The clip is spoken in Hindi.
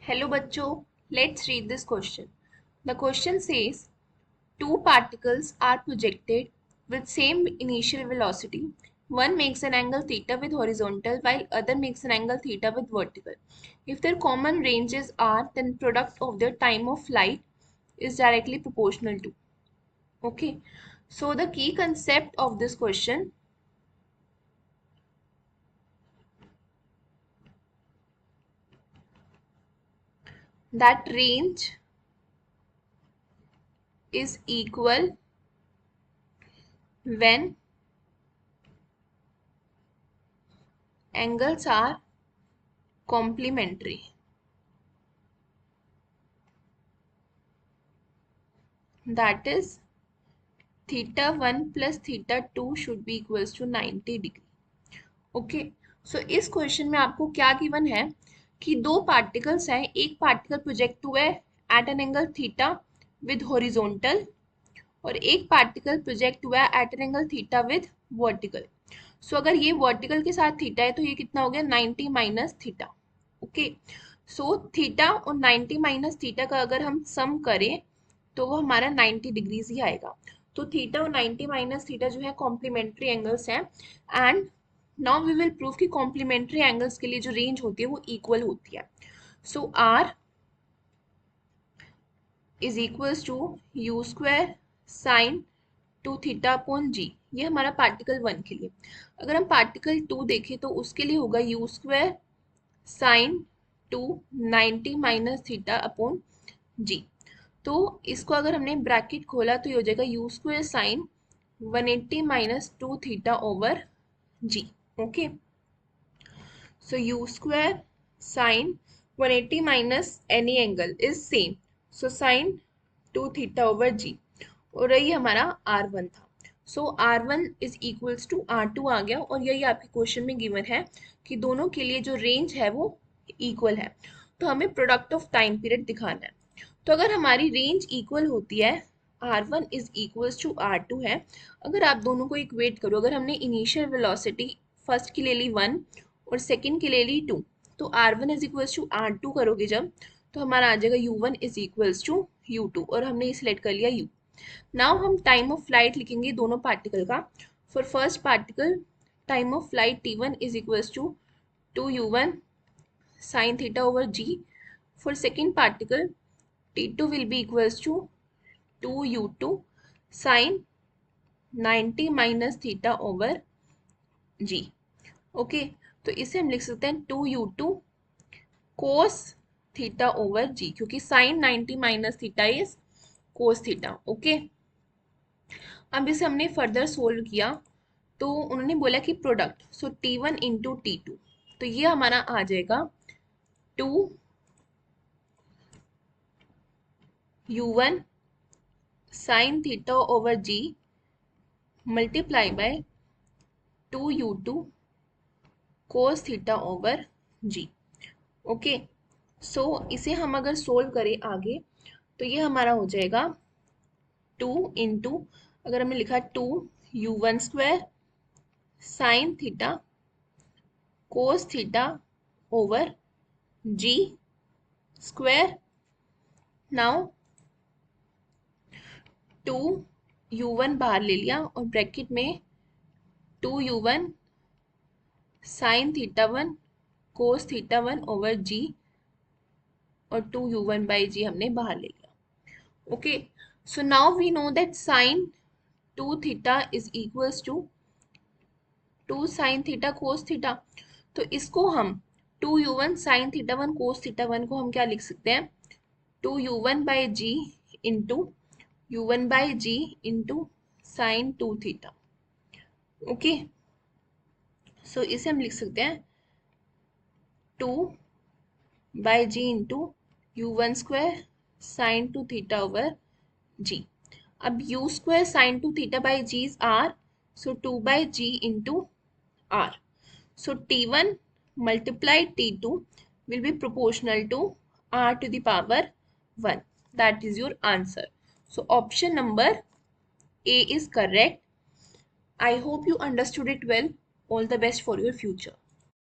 Hello bachcho, let's read this question. The question says two particles are projected with same initial velocity. One makes an angle theta with horizontal while other makes an angle theta with vertical. If their common ranges are, then product of their time of flight is directly proportional to. Okay. So the key concept of this question, that range is equal when angles are complementary. That is theta 1 plus theta 2 should be equals to 90 degree. Okay, so इस क्वेश्चन में आपको क्या गिवन है कि दो पार्टिकल्स हैं, एक पार्टिकल प्रोजेक्ट हुआ है at an angle theta with horizontal और एक पार्टिकल प्रोजेक्ट हुआ है at an angle theta with vertical. So अगर ये वर्टिकल के साथ थीटा है तो ये कितना हो गया 90 minus theta. Okay, so theta और 90 माइनस थीटा का अगर हम सम करें तो वो हमारा 90 डिग्रीज ही आएगा. तो थीटा और 90 माइनस थीटा जो है कॉम्प्लीमेंट्री एंगल्स हैं and now we will prove कि कॉम्प्लीमेंट्री एंगल्स के लिए जो रेंज होती है वो इक्वल होती है. So R is equals to U square sine 2 theta upon G. ये हमारा पार्टिकल 1 के लिए. अगर हम पार्टिकल 2 देखें तो उसके लिए होगा U square sine 2 90 minus theta upon G. तो इसको अगर हमने ब्रैकेट खोला तो ये हो जाएगा u square sine 180 minus 2 theta over g. Okay, so u square sine 180 minus any angle is same, so sine 2 theta over g. और यही हमारा r1 था. So r1 is equals to r2 आ गया और यही आपके क्वेश्चन में गिवन है कि दोनों के लिए जो रेंज है वो इक्वल है. तो हमें प्रोडक्ट ऑफ टाइम पीरियड दिखाना है. तो अगर हमारी रेंज इक्वल होती है r1 is equals to r2 है, अगर आप दोनों को इक्वेट करो, अगर हमने इनिशियल वेलोसिटी फर्स्ट की ले ली 1 और सेकंड के लिए ली 2, तो r1 is equals to r2 करोगे जब तो हमारा आ जाएगा u1 is equals to u2 और हमने सिलेक्ट कर लिया u. नाउ हम टाइम ऑफ फ्लाइट लिखेंगे दोनों पार्टिकल का. For first particle time of flight t1 is equals to 2u1 sin theta over g. For second particle t2 will be equals to 2u2 sin 90 minus theta over g. Okay, तो इसे हम लिख सकते हैं 2u2 cos theta over g, क्योंकि sin 90 minus theta is cos theta. Okay, अब इसे हमने फर्दर सोल्व किया तो उन्होंने बोला कि प्रोडक्ट, सो t1 इंटू t2, तो ये हमारा आ जाएगा 2u1 sin theta over g multiply by 2u2 cos theta over g. Okay, so इसे हम अगर सोल्व करें आगे तो ये हमारा हो जाएगा 2 इंटू, अगर हमने लिखा 2u1 square sine theta cos theta over G square. Now 2u1 बाहर ले लिया और ब्रैकेट में 2u1 sine theta 1 cos theta 1 over G और 2u1 बाई जी हमने बाहर ले लिया. Okay, so now we know that sin 2 theta is equals to 2 sin theta cos theta. तो इसको हम 2u1 sin theta 1 cos theta 1 को हम क्या लिख सकते हैं 2u1 by g into u1 by g into sin 2 theta. Okay, so इसे हम लिख सकते हैं 2 by g into u1 square sin 2 theta over g. अब u square sin 2 theta by g is r, so 2 by g into r. So t1 multiplied t2 will be proportional to r to the power 1. That is your answer. So option number A is correct. I hope you understood it well. All the best for your future.